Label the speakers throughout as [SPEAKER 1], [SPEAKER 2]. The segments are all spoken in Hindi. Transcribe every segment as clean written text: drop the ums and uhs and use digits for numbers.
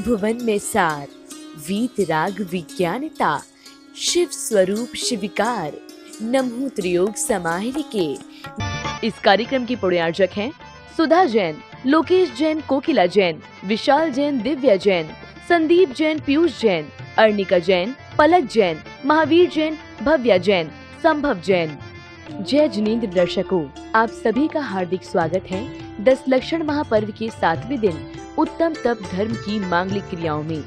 [SPEAKER 1] भुवन में सार, वीत राग विज्ञानता, शिव स्वरूप शिविकार, नमो त्रियोग समाहिर के। इस कार्यक्रम की प्रायोजक हैं सुधा जैन, लोकेश जैन, कोकिला जैन, विशाल जैन, दिव्या जैन, संदीप जैन, पीयूष जैन, अर्निका जैन, पलक जैन, महावीर जैन, भव्या जैन, संभव जैन। जय जिनेंद्र दर्शकों, आप सभी का हार्दिक स्वागत है 10 लक्षण महापर्व के 7वें दिन उत्तम तप धर्म की मांगलिक क्रियाओं में।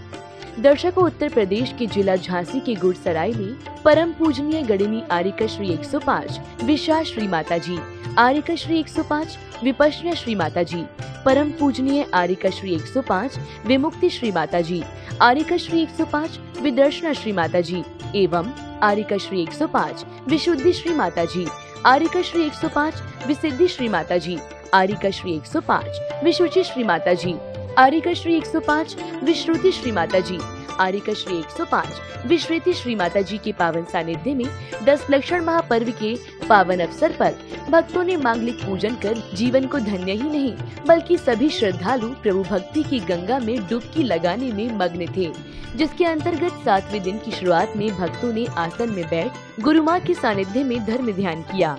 [SPEAKER 1] दर्शकों, उत्तर प्रदेश के जिला झांसी के गुड़सराय में परम पूजनीय गणिनी आर्यका श्री 105 विशा श्री माता जी, आर्यका श्री 105 विपश्य श्री माता जी, परम पूजनीय आर्यका श्री 105 विमुक्ति श्री माता जी, आर्यका श्री 105 विदर्शना श्री माता जी एवं आर्यका श्री 105 विशुद्धि श्री माता जी, आर्यका श्री 105 विसिद्धि श्री माता जी, आर्यका श्री 105 विशुचि श्री माता जी, आर्यका श्री 105 विश्रुति श्री माता जी, आर्यका श्री 105 विश्रुति श्री माता जी के पावन सानिध्य में 10 लक्षण महापर्व के पावन अवसर पर भक्तों ने मांगलिक पूजन कर जीवन को धन्य ही नहीं बल्कि सभी श्रद्धालु प्रभु भक्ति की गंगा में डुबकी लगाने में मग्न थे। जिसके अंतर्गत 7वें दिन की शुरुआत में भक्तों ने आसन में बैठ गुरु माँ के सानिध्य में धर्म ध्यान किया।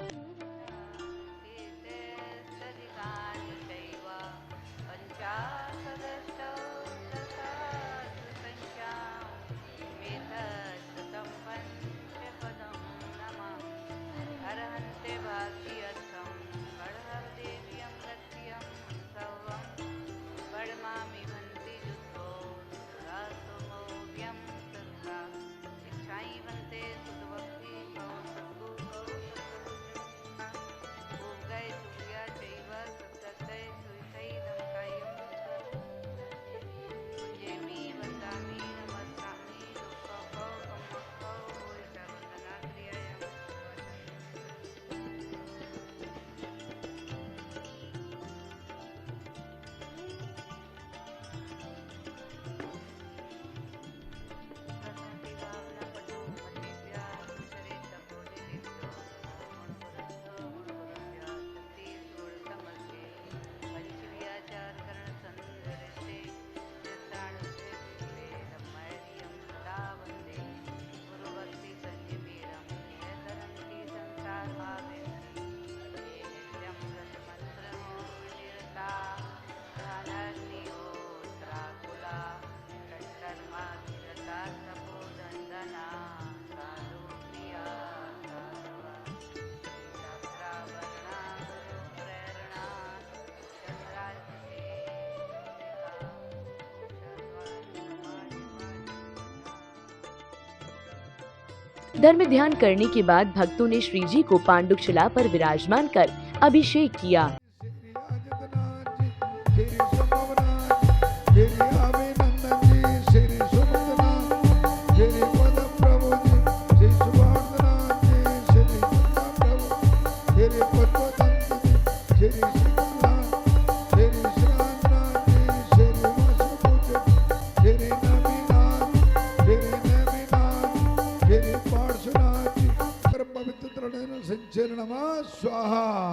[SPEAKER 1] धर्म ध्यान करने के बाद भक्तों ने श्री जी को पांडुक शिला पर विराजमान कर अभिषेक किया।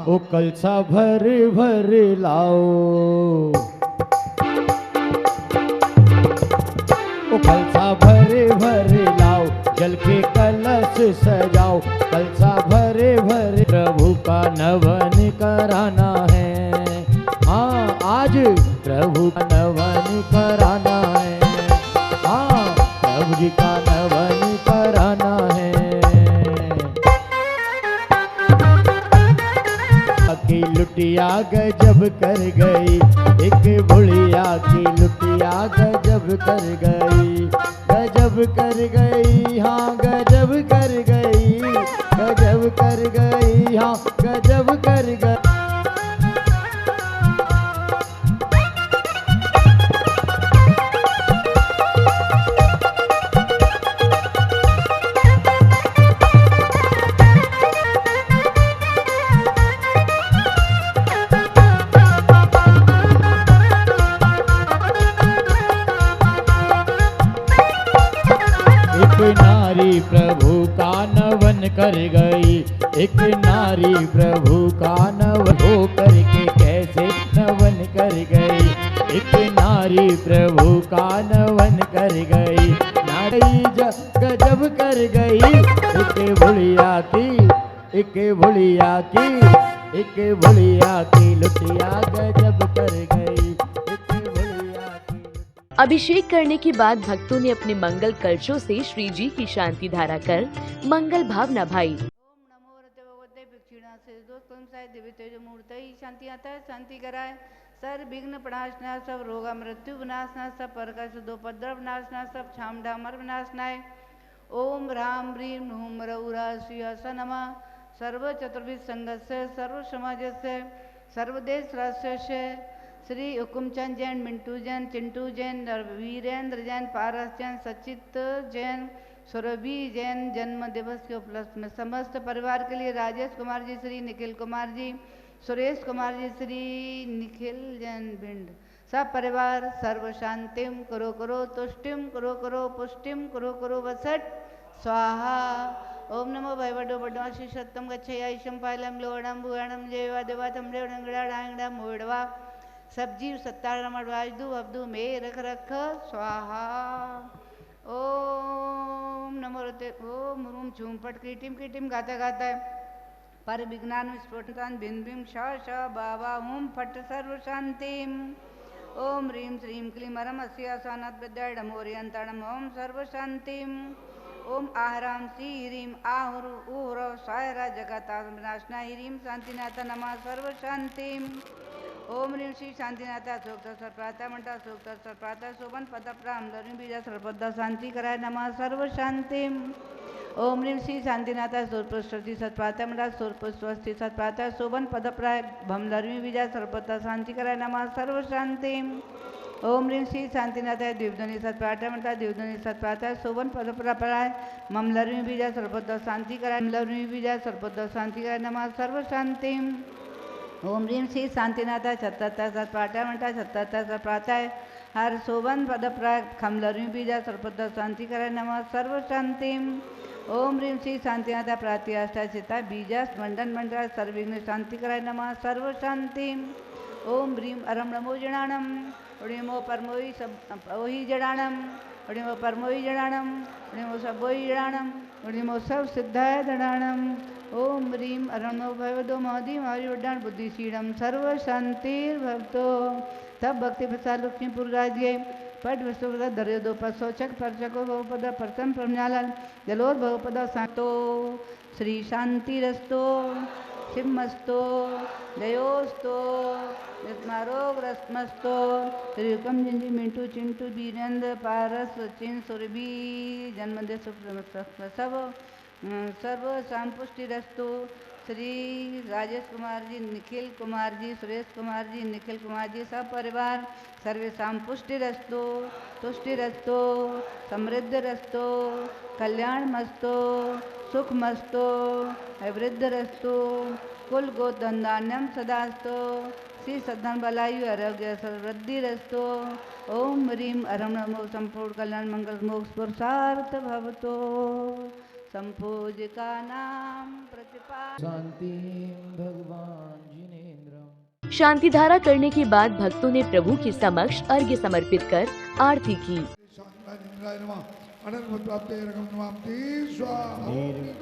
[SPEAKER 2] ओ कलसा भर भर लाओ, ओ कलसा भर भर लाओ, जल के कलश सजाओ, कलसा भर भर प्रभु का नवन कराना है। हाँ, आज प्रभु का नवन कराना है। हाँ, प्रभु जी का नवन कराना है। की लुटिया गजब कर गई, एक बुढ़िया की लुटिया गजब कर गई, गजब कर गई, हाँ गजब कर गई, गजब कर गई, हाँ गजब कर गई। नारी प्रभु का नवन कर गई, एक नारी प्रभु का नवन हो करके कैसे नवन कर गई, एक नारी नारी प्रभु का नवन कर गई, नारी गजब कर गई। एक भुलिया की, एक भुलिया की, एक भुलिया की लुटिया गजब कर गई, एक भुलिया की।
[SPEAKER 1] अभिषेक करने के बाद भक्तों ने अपने मंगल कलशों से श्री जी की शांति धारा कर मंगल भावना भाई।
[SPEAKER 3] ओम नमो रते भगवते भिक्षुणा से दो तुम साय दिव्य तेज मूर्ति शांति आता है, शांति कराए। सर विघ्न प्रणाशना, सब रोगा मृत्यु विनाशना, सब परकश दो पद्र विनाशना, सब छाम डामर विनाशनाय। ओम राम ह्रीम ह्रूम रौरा श्रीयस नमः। सर्व चतुर्विध संगस्य, सर्व समाजस्य, सर्वदेश राष्ट्रस्य। श्री हुकुमचंद जैन, मिंटू जैन, चिंटू जैन, वीरेंद्र जैन, पारस जैन, सचित जैन, सुरभि जैन जन्म दिवस के उपलक्ष्य में समस्त परिवार के लिए राजेश कुमार जी, श्री निखिल कुमार जी, सुरेश कुमार जी, श्री निखिल जैन भिंड, सब परिवार सर्व शांतिम करो करो, तुष्टिम करो करो, पुष्टिम करो करो, वसट स्वाहा। ओम नमो भैवडो बडवा श्री सत्यम गच्छया ईशम पायलम लोहणम भुवनम जयवा देवा तमरे उड़ंगड़ा डांगड़ा मोड़वा सब्जी सत्तारम अडवाजदू अब्दू मे रख रख स्वाहा। ओम नमो रते ओम रूम झूम पट कीटिम गाता गाता है पर विज्ञान विस्फोटन भिन भीम श बाबा हुम फट सर्व शांतिम। ओम ह्रीम श्रीम क्लीम हरम अस्यासानात् विद्याडमोरियंतरणम ओम सर्व शांतिम। ओम आहराम श्री ह्रीम आहुर उहर स्वायरा जगता विनाशना ह्रीम शांतिनाथ नमः सर्व शांतिम। ओम ह्रीम श्री शांतिनाथा सोक्त सर्वप्राता म्हणता सोक्त सर्वप्राता शोभन पदप्राम धरून बीजा सर्वपद शांती कराय नमः सर्व शांतिम। ओम ह्रीम श्री शांतिनाथा सोरपुष्टि सत्प्राता म्हणता सोरपुष्टि सत्प्राता शोभन पदप्राय भम धरून बीजा सर्वपद शांती कराय नमः सर्व शांतिम। ओम ह्रीम श्री शांतिनाथाय द्विध्वनि सत्प्राता म्हणता द्विध्वनि सत्प्राता शोभन पदप्राय मम धरून बीजा सर्वपद शांती कराय धरून बीजा सर्वपद शांती कराय नमः सर्व शांतिम। ओम ह्रीम श्री शांतिनाथा सत्ता सत्प्राता म्हणता सत्ता सत्प्राताय हर शोभन पदप्राय खमलरू बीजा सर्वपद शांती कराय नमः सर्व शांतिम। ओम ह्रीम श्री शांतिनाथा प्रातिष्ठा चिता बीजा मंडन मंडल सर्वविघ्न शांति कराय नमः सर्व शांतिम। ओम ह्रीम अरम नमो जनानम उड़ीमो परमोई सब ओही जड़ानम उड़ीमो परमोई जड़ानम उड़ीमो सबोई जड़ानम उड़ीमो सब सिद्धाय दड़ानम। ओम ह्रीम अरणो भयवदो महदी मारी उड्डान बुद्धिशीलम सर्व शांतिर भक्तो तब भक्ति प्रसाद लक्ष्मीपुर राज्य पट विश्व दर्यो दो पसोचक परचको बहुपद प्रथम प्रज्ञालन जलोर बहुपद सातो श्री शांतिरस्तो शिवमस्तो जयोस्तो स्मारोग रस्मस्तो त्रियुकम जिंजी मिंटू चिंटू वीरेंद्र पारस सचिन सुरभि जन्मदिन सब सर्व संपुष्टि रस्तु। श्री राजेश कुमार जी, निखिल कुमार जी, सुरेश कुमार जी, निखिल कुमार जी, सब परिवार सर्वे संपुष्टि रस्तु, तुष्टि रस्तो, समृद्ध रस्तो, कल्याण मस्तो, सुख मस्तो, वृद्ध रस्तो, कुल गोधन्धान्यम सदास्तो, श्री सद्धन बलायु आरोग्य सर्वृद्धि रस्तो। ओम ह्रीम अरम नमो संपूर्ण कल्याण मंगल मोक्ष पुरुषार्थ भवतो संपूज्य का नाम प्रतिपा
[SPEAKER 2] शांति भगवान जिनेन्द्रम।
[SPEAKER 1] शांति धारा करने के बाद भक्तों ने प्रभु के समक्ष अर्घ्य समर्पित कर आरती की।
[SPEAKER 4] अनर्गल प्राप्ते रकम नमामि स्वाहा।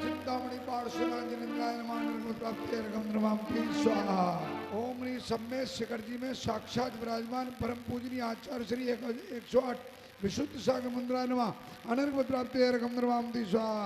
[SPEAKER 4] चिंतामणि पार्श्वनाथजिनेन्द्राय नमः। अनर्गल प्राप्ते रकम नमामि स्वाहा। ओम ह्रीं सम्मेद शिखर जी में साक्षात विराजमान परम पूजनीय आचार्य श्री 108 विशुद्ध सागर मुद्राय नमः। अनर्गल प्राप्ते रकम नमामि स्वाहा।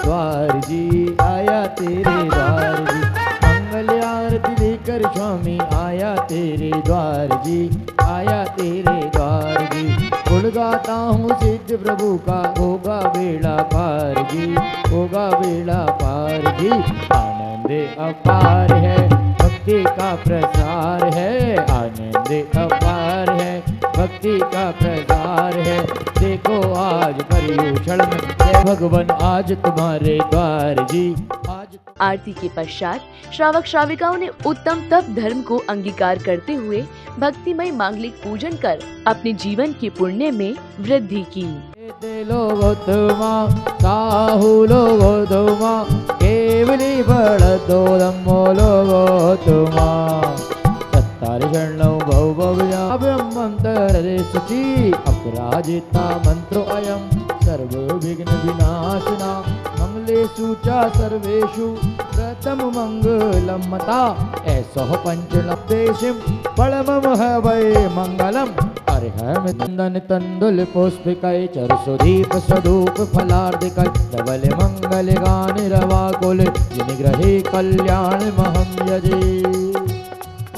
[SPEAKER 2] द्वार जी आया तेरे द्वार जी, मंगल आरती लेकर स्वामी आया तेरे द्वार जी, आया तेरे द्वार जी। गुण गाता हूँ सिद्ध प्रभु का होगा बेड़ा पार जी, होगा बेड़ा पार जी। आनंद अपार है भक्ति का प्रसार है, आनंद अपार है भक्ति का प्रसार है। देखो आज पर्युषण में भगवान आज तुम्हारे द्वार जी, आज
[SPEAKER 1] आरती के पश्चात श्रावक श्राविकाओं ने उत्तम तप धर्म को अंगीकार करते हुए भक्तिमय मांगलिक पूजन कर अपने जीवन के पुण्य में वृद्धि की।
[SPEAKER 2] केवली बड़दोदम्मो लोगोत्तमा सत्तारिषण्णौ भवभव्याभ्यमन्तरे शुचि अपराजिता मंत्रो अयं सर्व विघ्न विनाशना मंगलेषु च सर्वेषु प्रथम मंगलम मता ऐसो पंचलब्धेशिं फलमम वै मंगलम अर्हम नंदन तंदुल पुष्पिकै चरसुदीप सदूप फलार्दिकै धवल मंगल गान रवा कुल जिनिग्रहे कल्याण महम यजे।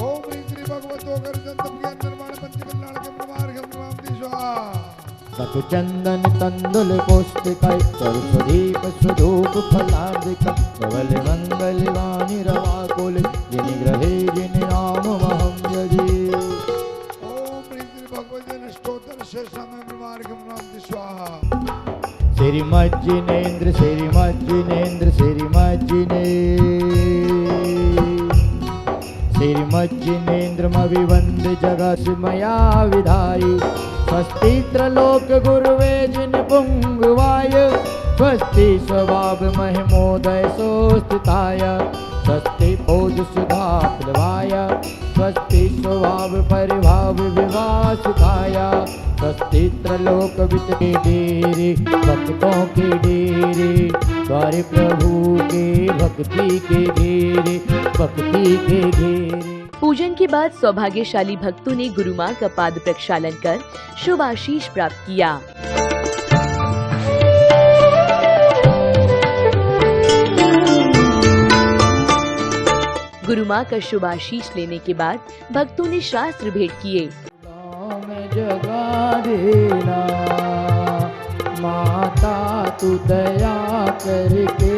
[SPEAKER 4] ओम श्री भगवतो गर्जंत प्रिय निर्माण पंचकल्याण के प्रमाण के प्रमाण स्वाहा।
[SPEAKER 2] सतु चंदन तंदुल पुष्पिकै चरसुदीप सदूप फलार्दिकै धवल मंगल गान रवा कुल जिनिग्रहे जिन नाम महम यजे। श्रीमज्जिनेन्द्र श्रीमज्जिनेन्द्र श्रीमज्जिने श्रीमज्जिनेन्द्रमभिवन्द जगस्मया विधायि स्वस्तित्र लोक गुरुवे जिन पुंगवाय स्वस्ति स्वभाव महिमोदय सोस्थिताय स्वस्ति बोध सुधा प्लवाय स्वस्ति स्वभाव परिभाव विवासिताय स्वस्ति त्रलोक वितके डेरे भक्तों के डेरे द्वारे प्रभु के भक्ति के घेरे भक्ति के घेरे।
[SPEAKER 1] पूजन के बाद सौभाग्यशाली भक्तों ने गुरु माँ का पाद प्रक्षालन कर शुभ आशीष प्राप्त किया। गुरु माँ का शुभ आशीष लेने के बाद भक्तों ने शास्त्र भेंट किए।
[SPEAKER 2] जगा देना माता तू दया करके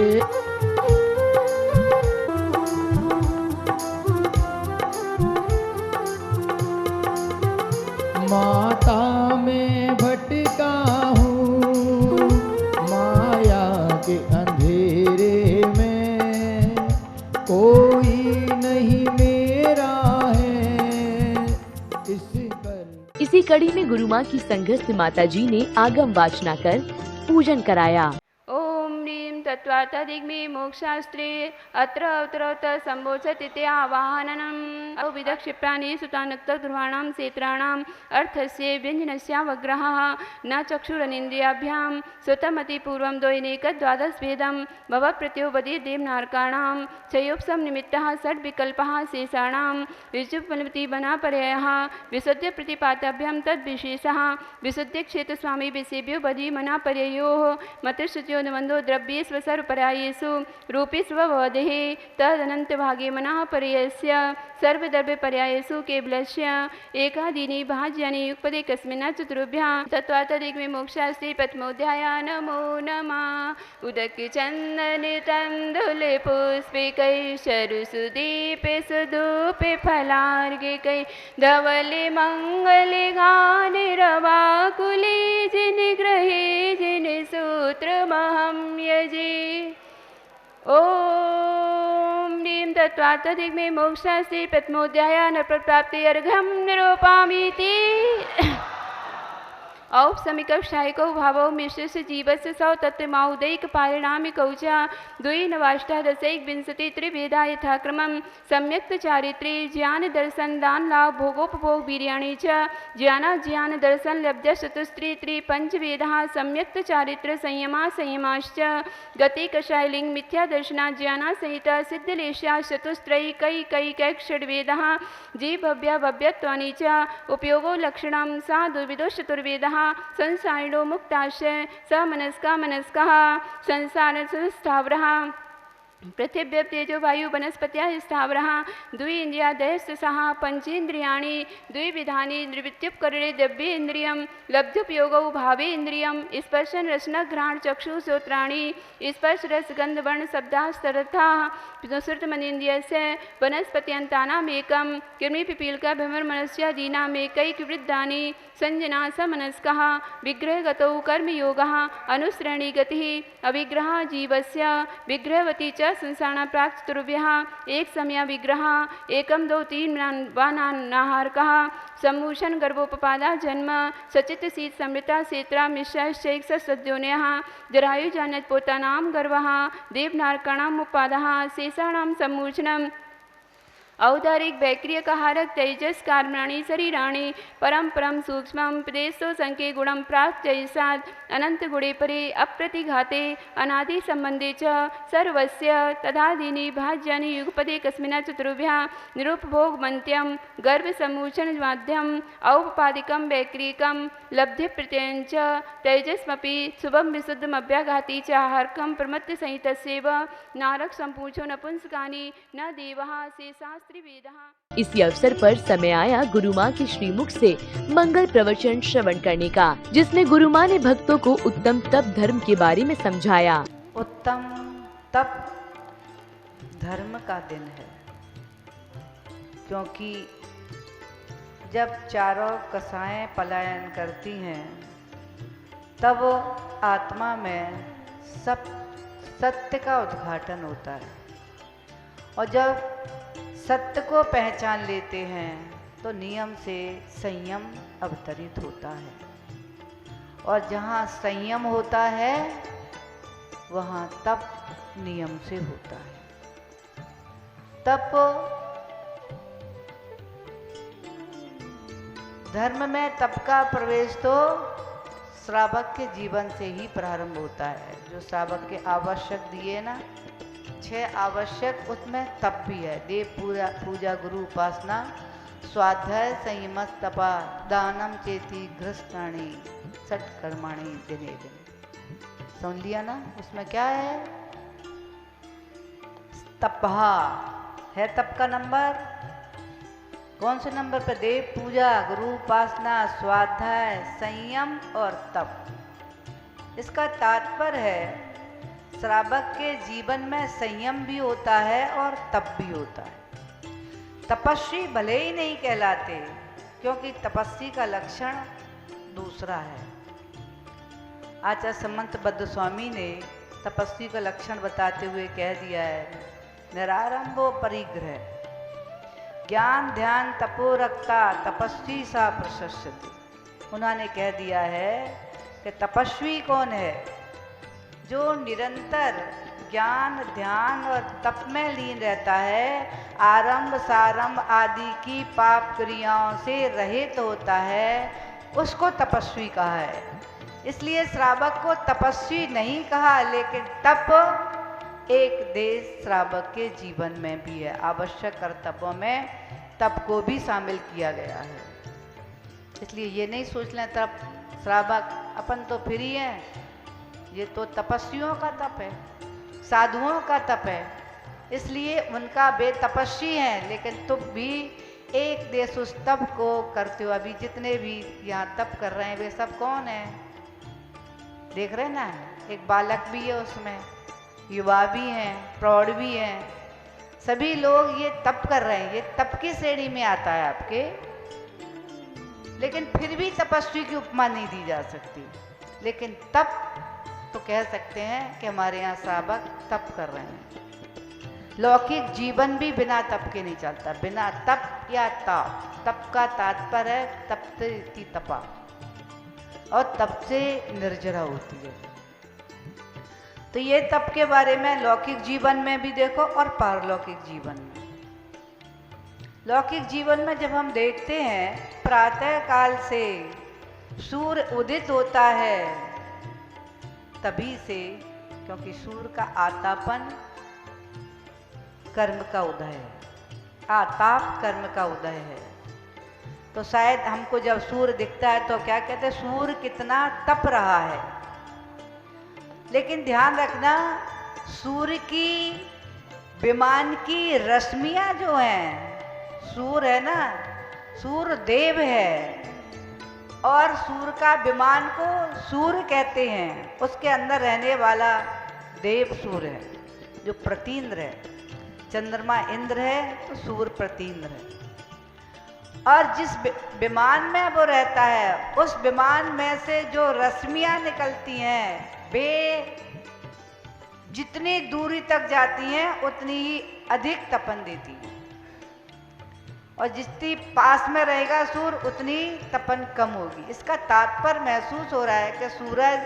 [SPEAKER 2] माता में भटका हूँ माया के अंधेरे में कोई नहीं मेरा है
[SPEAKER 1] इसी कड़ी में गुरु माँ की संघस्थ माता जी ने आगम वाचना कर पूजन कराया।
[SPEAKER 5] ओम ह्रीं तत्त्वार्थदिग्मे मोक्षशास्त्रे अत्र अवतरवत संबोधति आवाहननम् विदक्षिप्राणि सुतानुक्त ध्रुवाणां क्षेत्राणाम् अर्थस्य व्यञ्जनस्यावग्रहः न चक्षुरनिन्द्रियाभ्यां सुतमति पूर्वं द्वैनेकद्वादशभेदं भवप्रत्योपदि देवनारकाणां चयोपसम निमित्तः षड्विकल्पः शेषाणां विजुपलमति बनापर्ययः विशुद्ध प्रतिपाताभ्यां तद्विशेषः विशुद्धि क्षेत्रस्वामी विषयेभ्यो बधि मनापर्ययोः मतश्रुत्यो निबन्धो द्रव्ये स्वसर्वपर्यायेषु रूपे स्ववदेः तदनन्तभागे मनः पर्ययस्य सर्वद्रव्यपर्यायेषु केवलस्य एकादीनि भाज्यानि युगपदे कस्मिन् चतुर्भ्यां तत्त्वार्थदिग्मे मोक्षशास्त्रे प्रथमोऽध्यायः। नमो नमः। उदकचन्दने तण्डुले पुष्पिकै शरुसुदीपे सुधूपे फलार्घिकै धवले मङ्गले गाने रवाकुले जिनिग्रहे जिनिसूत्रमहं यजे। ओम ह्रीं तत्त्वार्थदिग्मे मोक्षशास्त्रे प्रथमोऽध्यायः नरप्राप्ति अर्घ्यं निरूपयामीति। औपसमिकक्षायिकौ भावौ मिश्रस्य जीवस्य सौ तत्त्वमाउदैक पारिणामिकौ च द्विनवाष्टादशैकविंशति त्रिभेदा यथाक्रमं सम्यक् चारित्रे ज्ञान दर्शन दान लाभ भोगोपभोग वीर्याणि च ज्ञान दर्शन लब्ध्य चतुस्त्री त्रिपंचवेदाः सम्यक् चारित्र संयमा संयमाश्च गति कषाय लिंग मिथ्या दर्शना ज्ञाना सहित सिद्धलेशा चतुस्त्रैकैकैक षड्वेदाः जीवभव्या भव्यत्वानि च उपयोगो लक्षणं सा दुर्विदो चतुर्वेदाः संसारिणो मुक्ताश्च समनस्का मनस्कः संसार स्थावरः पृथिव्य तेजो वायु वनस्पत्याः स्थावरः द्विन्द्रियादयस्तसः पंचेन्द्रियाणि द्विविधानि निवृत्त्युपकरणे द्रव्येन्द्रियं लब्धुपयोगौ भावेन्द्रियं स्पर्शन रसना घ्राण चक्षु श्रोत्राणि स्पर्श रस गंध वर्ण शब्दास्तरथाः श्रुतमनेन्द्रियस्य वनस्पत्यन्तानामेकं कृमि पिपीलिका भ्रमरमनस्यादीनामेकैकवृद्धानि संजना समनस्कः विग्रहगतौ कर्मयोगः अनुसरणी गतिः अविग्रह जीवस्य विग्रहवती च संसारणा प्राक चतुर्भ्यः एक समय विग्रह एकम दो तीन वानाहार कहा सम्मूषण गर्भोपपादा जन्म सचित शीत समृता सेत्रा मिश्रश्चैक सद्योन्यः जरायु जान्यत पोतानाम गर्वः देवनारकाणाम उपादः शेषाणाम सम्मूषणम औदारिक वैक्रिय कहारक तेजस कार्मणानि शरीराणि परम परम सूक्ष्मं प्रदेशो संके गुणम प्राक जयसाद अनंत गुणे परे अप्रतिघाते अनादि संबंधे च सर्वस्य तदादीनि भाज्यानि युगपदे कस्मिन् चतुर्भ्यः निरुपभोग मन्त्यं गर्भ सम्मूषण माध्यम औपपादिकं वैक्रियकं लब्धि प्रत्ययं च तेजस्मपि शुभम विशुद्धम अभ्याघाती च आहारकं प्रमत्त सहितस्यैव नारक संपूषो नपुंसकानि न देवः शेषास्त्रिवेदः।
[SPEAKER 1] इसी अवसर पर समय आया गुरु माँ के श्रीमुख से मंगल प्रवचन श्रवण करने का, जिसमें गुरु माँ ने भक्तों को उत्तम तप धर्म के बारे में समझाया।
[SPEAKER 3] उत्तम तप धर्म का दिन है, क्योंकि जब चारों कसाएं पलायन करती हैं तब आत्मा में सब सत्य का उद्घाटन होता है, और जब सत्य को पहचान लेते हैं तो नियम से संयम अवतरित होता है, और जहाँ संयम होता है वहाँ तप नियम से होता है। तप धर्म में तप का प्रवेश तो श्रावक के जीवन से ही प्रारंभ होता है। जो श्रावक के आवश्यक दिए ना 6 आवश्यक, उसमें तप भी है। देव पूजा गुरु उपासना स्वाध्याय संयम तपा दानम चेती घृष्टाणी सट कर्माणी दिने दिने। सुन लिया ना, उसमें क्या है? तपहा है तप का नंबर। कौन से नंबर पर? देव पूजा गुरु उपासना स्वाध्याय संयम और तप। इसका तात्पर्य है श्रावक के जीवन में संयम भी होता है और तप भी होता है। तपस्वी भले ही नहीं कहलाते, क्योंकि तपस्वी का लक्षण दूसरा है। आचार्य समंत बद्ध स्वामी ने तपस्वी का लक्षण बताते हुए कह दिया है, निरारंभो परिग्रह ज्ञान ध्यान तपो रखता तपस्वी सा प्रशस्यति। उन्होंने कह दिया है कि तपस्वी कौन है? जो निरंतर ज्ञान ध्यान और तप में लीन रहता है, आरंभ सारंभ आदि की पाप क्रियाओं से रहित होता है, उसको तपस्वी कहा है। इसलिए श्रावक को तपस्वी नहीं कहा, लेकिन तप एक देश श्रावक के जीवन में भी है। आवश्यक कर्तव्यों में तप को भी शामिल किया गया है। इसलिए ये नहीं सोच लें तप श्रावक अपन तो फ्री हैं, ये तो तपस्वियों का तप है, साधुओं का तप है, इसलिए उनका वे तपस्वी हैं। लेकिन तुम भी एक देश उस तप को करते हो। अभी जितने भी यहाँ तप कर रहे हैं वे सब कौन है? देख रहे ना, एक बालक भी है उसमें, युवा भी हैं, प्रौढ़ भी हैं, सभी लोग ये तप कर रहे हैं। ये तप की श्रेणी में आता है आपके, लेकिन फिर भी तपस्वी की उपमा नहीं दी जा सकती। लेकिन तप तो कह सकते हैं कि हमारे यहाँ श्रावक तप कर रहे हैं। लौकिक जीवन भी बिना तप के नहीं चलता, बिना तप या ताप। तप का तात्पर्य है तप्ती तपा, और तप से निर्जरा होती है। तो ये तप के बारे में लौकिक जीवन में भी देखो और पारलौकिक जीवन में। लौकिक जीवन में जब हम देखते हैं प्रातः काल से सूर्य उदित होता है तभी से, क्योंकि सूर्य का आतापन कर्म का उदय है, आताप कर्म का उदय है। तो शायद हमको जब सूर्य दिखता है तो क्या कहते हैं, सूर्य कितना तप रहा है। लेकिन ध्यान रखना, सूर्य की विमान की रश्मियां जो हैं, सूर्य है ना, सूर्य देव है, और सूर्य का विमान को सूर्य कहते हैं। उसके अंदर रहने वाला देव सूर्य है, जो प्रतीन्द्र है। चंद्रमा इंद्र है तो सूर्य प्रतीन्द्र है। और जिस विमान में वो रहता है, उस विमान में से जो रश्मियां निकलती हैं वे जितनी दूरी तक जाती हैं उतनी ही अधिक तपन देती हैं, और जितनी पास में रहेगा सूर्य उतनी तपन कम होगी। इसका तात्पर्य महसूस हो रहा है कि सूरज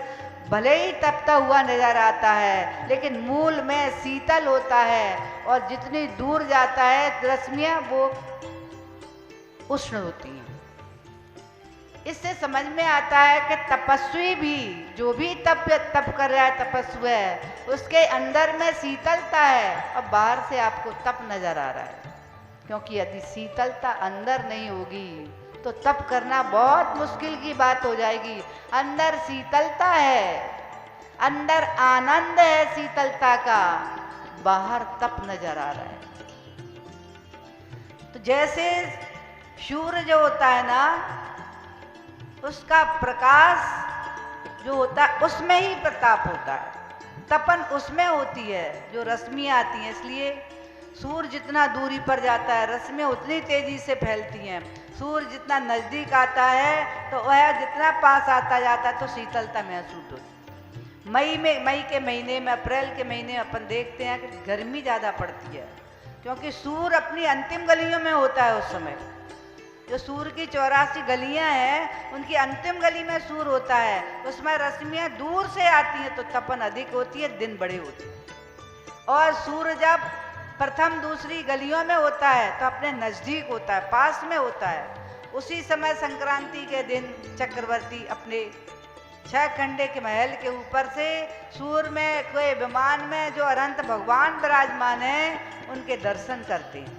[SPEAKER 3] भले ही तपता हुआ नजर आता है लेकिन मूल में शीतल होता है, और जितनी दूर जाता है रश्मियां वो उष्ण होती हैं। इससे समझ में आता है कि तपस्वी भी, जो भी तप कर रहा है, तपस्वी है, उसके अंदर में शीतलता है और बाहर से आपको तप नजर आ रहा है। क्योंकि यदि शीतलता अंदर नहीं होगी तो तप करना बहुत मुश्किल की बात हो जाएगी। अंदर शीतलता है, अंदर आनंद है शीतलता का, बाहर तप नजर आ रहा है। तो जैसे सूर्य जो होता है ना, उसका प्रकाश जो होता है उसमें ही प्रताप होता है, तपन उसमें होती है, जो रश्मियाँ आती हैं। इसलिए सूर्य जितना दूरी पर जाता है रश्मियाँ उतनी तेजी से फैलती हैं। सूर्य जितना नज़दीक आता है तो वह जितना पास आता जाता है तो शीतलता महसूस होती है। मई के महीने में, अप्रैल के महीने में अपन देखते हैं कि गर्मी ज़्यादा पड़ती है, क्योंकि सूर्य अपनी अंतिम गलियों में होता है। उस समय जो सूर्य की 84 गलियां हैं उनकी अंतिम गली में सूर्य होता है, उसमें रश्मियां दूर से आती हैं तो तपन अधिक होती है, दिन बड़े होते हैं। और सूर्य जब प्रथम दूसरी गलियों में होता है तो अपने नज़दीक होता है, पास में होता है। उसी समय संक्रांति के दिन चक्रवर्ती अपने 6 खंडे के महल के ऊपर से सूर्य में कोई विमान में जो अनंत भगवान विराजमान हैं उनके दर्शन करते हैं।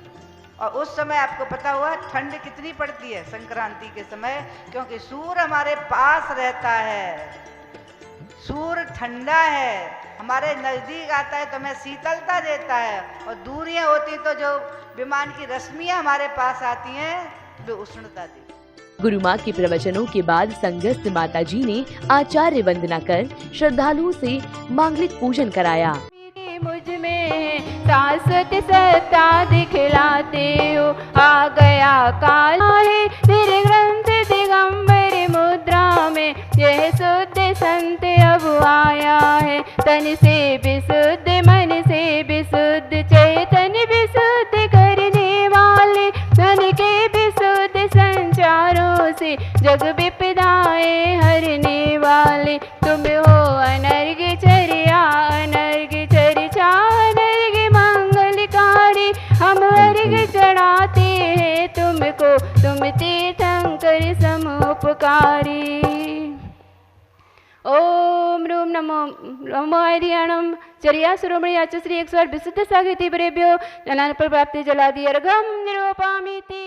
[SPEAKER 3] और उस समय आपको पता हुआ ठंड कितनी पड़ती है संक्रांति के समय, क्योंकि सूर्य हमारे पास रहता है, सूर्य ठंडा है, हमारे नज़दीक आता है तो हमें शीतलता देता है। और दूरियां होती तो जो विमान की रश्मियां हमारे पास आती हैं वे उष्णता देती।
[SPEAKER 1] गुरु माँ के प्रवचनों के बाद संगस्थ माता जी ने आचार्य वंदना कर श्रद्धालुओं से मांगलिक पूजन कराया।
[SPEAKER 5] मुझ में शाश्वत सत्ता दिखलाते हो, आ गया काल है तेरे ग्रंथ दिगंबर मुद्रा में, यह शुद्ध संत अब आया है। तन से विशुद्ध, मन से विशुद्ध, चेतन विशुद्ध करने वाले, मन के विशुद्ध संचारों से जग विपदाएं हरने वाले। तुम हो अनर्घ चर्या, अनर्घ चर्चा, अनर्घ मंगलकारी, हम अर्घ चढ़ाते हैं तुमको, तुम तीर्थंकर समुपकारी। ओम रूम नमो हरियाणम चर्या शिरोमणि आचार्य श्री 108 विशुद्ध सागति परेभ्यो जनान पर प्राप्ति जलादि अर्घम निरूपामिति।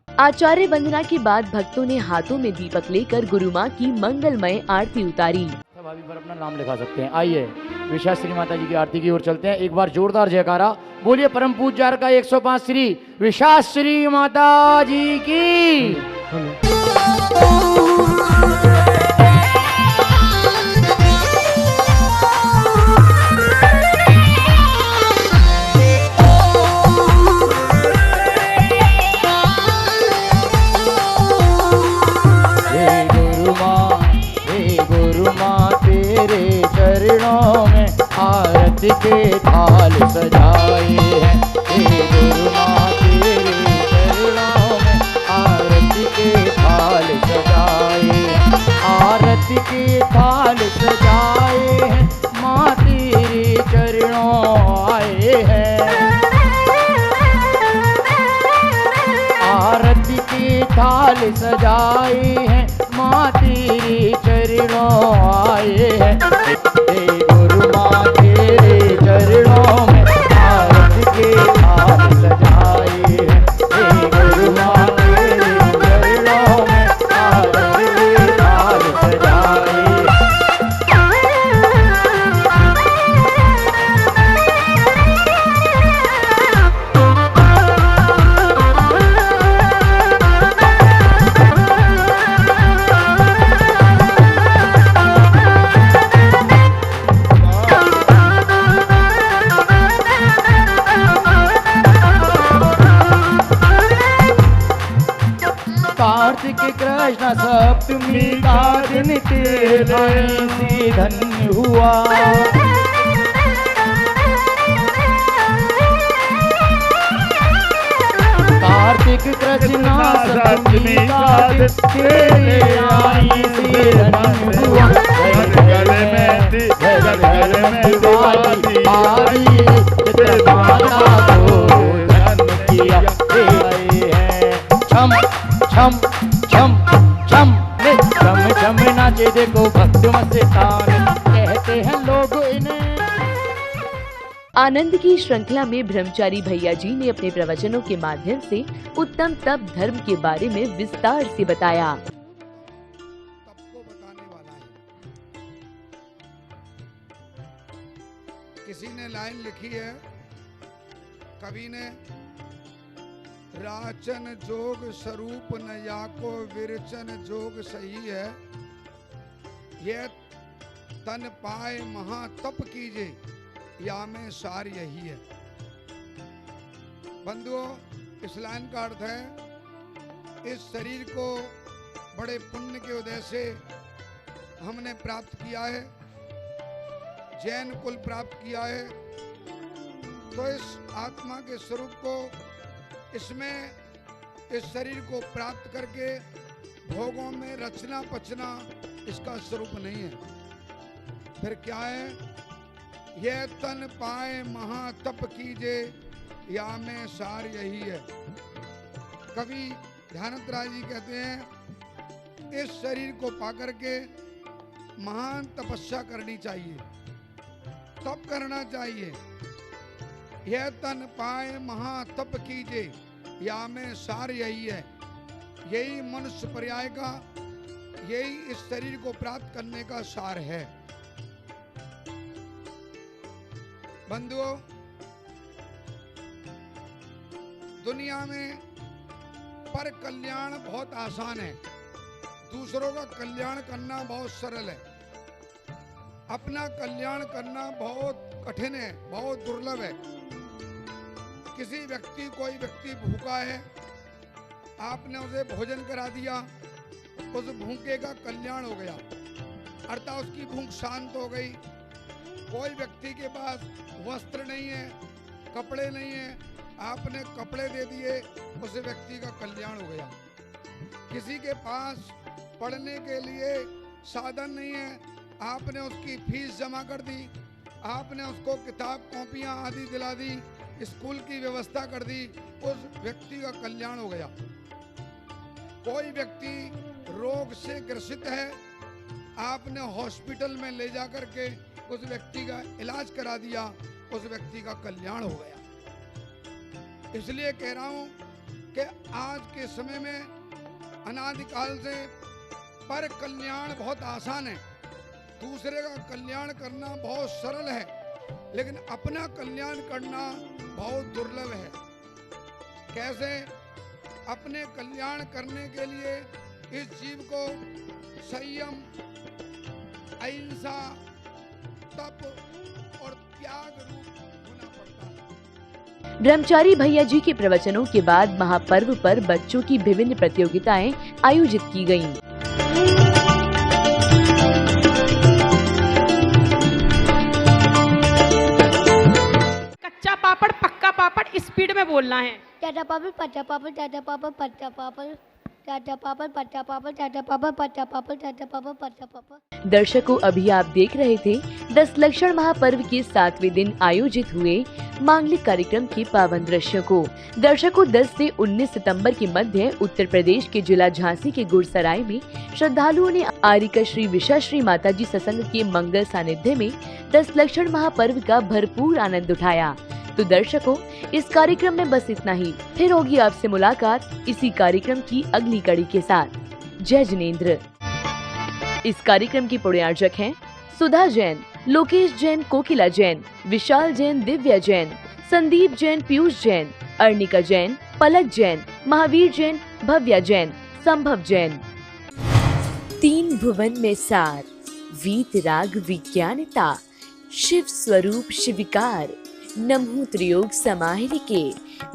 [SPEAKER 1] आचार्य वंदना के बाद भक्तों ने हाथों में दीपक लेकर गुरु माँ की मंगलमय आरती उतारी।
[SPEAKER 2] सब अभी पर अपना नाम लिखा सकते हैं। आइए विशाश्री माता जी की आरती की ओर चलते हैं। एक बार जोरदार जयकारा बोलिए परम पूज्य का 105 श्री विशाश्री माता जी की। आरती के थाल सजाए हैं, हे गुरु माँ तेरे चरणों में आरती के थाल सजाए हैं, आरती के थाल सजाए हैं, माँ तेरे चरणों आए हैं। आरती के थाल सजाए हैं, माँ तेरे चरणों आए हैं। गुरु माँ तेरे चरणों में आरती के थाल सजाए हैं, हे गुरु माँ तेरे चरणों में आरती के थाल सजाए। कार्तिक कृष्ण सप्तमी का दिन तेरे से धन्य हुआ। एक कृष्णा सप्तमी का तेरे आई श्री रंग हुआ घर में दिवाली आई चित्र माता को जन्म किया आए हैं छम छम छम छम छम छम नाचे देखो भक्त मस्तान कहते हैं लोग इन्हें।
[SPEAKER 1] आनंद की श्रृंखला में ब्रह्मचारी भैया जी ने अपने प्रवचनों के माध्यम से उत्तम तप धर्म के बारे में विस्तार से बताया।
[SPEAKER 4] तप को बताने वाला है। किसी ने लाइन लिखी है, कवि ने, राचन जोग स्वरूप न याको विरचन जोग सही है, यह तन पाए महातप कीजे या में सार यही है। बंधुओं, इस लाइन का अर्थ है, इस शरीर को बड़े पुण्य के उदय से हमने प्राप्त किया है, जैन कुल प्राप्त किया है, तो इस आत्मा के स्वरूप को, इसमें इस शरीर को प्राप्त करके भोगों में रचना पचना इसका स्वरूप नहीं है। फिर क्या है? यह तन पाए महातप कीजे या में सार यही है। कवि ध्यानंद राय जी कहते हैं, इस शरीर को पाकर के महान तपस्या करनी चाहिए, तप करना चाहिए। यह तन पाए महातप कीजे या में सार यही है। यही मनुष्य पर्याय का, यही इस शरीर को प्राप्त करने का सार है। बंधुओं, दुनिया में पर कल्याण बहुत आसान है, दूसरों का कल्याण करना बहुत सरल है। अपना कल्याण करना बहुत कठिन है, बहुत दुर्लभ है। किसी व्यक्ति, कोई व्यक्ति भूखा है, आपने उसे भोजन करा दिया, उस भूखे का कल्याण हो गया, अर्थात उसकी भूख शांत हो गई। कोई व्यक्ति के पास वस्त्र नहीं है, कपड़े नहीं है, आपने कपड़े दे दिए, उस व्यक्ति का कल्याण हो गया। किसी के पास पढ़ने के लिए साधन नहीं है, आपने उसकी फीस जमा कर दी, आपने उसको किताब कॉपियां आदि दिला दी, स्कूल की व्यवस्था कर दी, उस व्यक्ति का कल्याण हो गया। कोई व्यक्ति रोग से ग्रसित है, आपने हॉस्पिटल में ले जाकर के उस व्यक्ति का इलाज करा दिया, उस व्यक्ति का कल्याण हो गया। इसलिए कह रहा हूं कि आज के समय में अनादिकाल से पर कल्याण बहुत आसान है, दूसरे का कल्याण करना बहुत सरल है, लेकिन अपना कल्याण करना बहुत दुर्लभ है। कैसे? अपने कल्याण करने के लिए इस जीव को संयम, अहिंसा, तप और त्याग रूप होना पड़ता है।
[SPEAKER 1] ब्रह्मचारी भैया जी के प्रवचनों के बाद महापर्व पर बच्चों की विभिन्न प्रतियोगिताएं आयोजित की गयीं।
[SPEAKER 6] कच्चा पापड़ पक्का पापड़ स्पीड में बोलना है।
[SPEAKER 7] टाटा पापड़ पट्टा पापड़ टाटा पापड़ पट्टा पापड़ टाटा पापड़ पट्टा पापड़ टाटा पापड़ पट्टा पापड़ टाटा पापड़ पट्टा पापड़।
[SPEAKER 1] दर्शकों, अभी आप देख रहे थे 10 लक्षण महापर्व के 7वें दिन आयोजित हुए मांगलिक कार्यक्रम के पावन दृश्यों को। दर्शकों, 10 से 19 सितंबर के मध्य उत्तर प्रदेश के जिला झांसी के गुरसराय में श्रद्धालुओं ने आरिका श्री विशाश्री माता जी सत्संग के मंगल सानिध्य में 10 लक्षण महापर्व का भरपूर आनंद उठाया। तो दर्शकों, इस कार्यक्रम में बस इतना ही। फिर होगी आपसे मुलाकात इसी कार्यक्रम की अगली कड़ी के साथ। जय जिनेंद्र। इस कार्यक्रम की प्रायोजक हैं सुधा जैन, लोकेश जैन, कोकिला जैन, विशाल जैन, दिव्या जैन, संदीप जैन, पीयूष जैन, अर्निका जैन, पलक जैन, महावीर जैन, भव्या जैन, संभव जैन। 3 भुवन में सार, वीत राग विज्ञानता, शिव स्वरूप शिविकार, नमो त्रियोग समाहिके।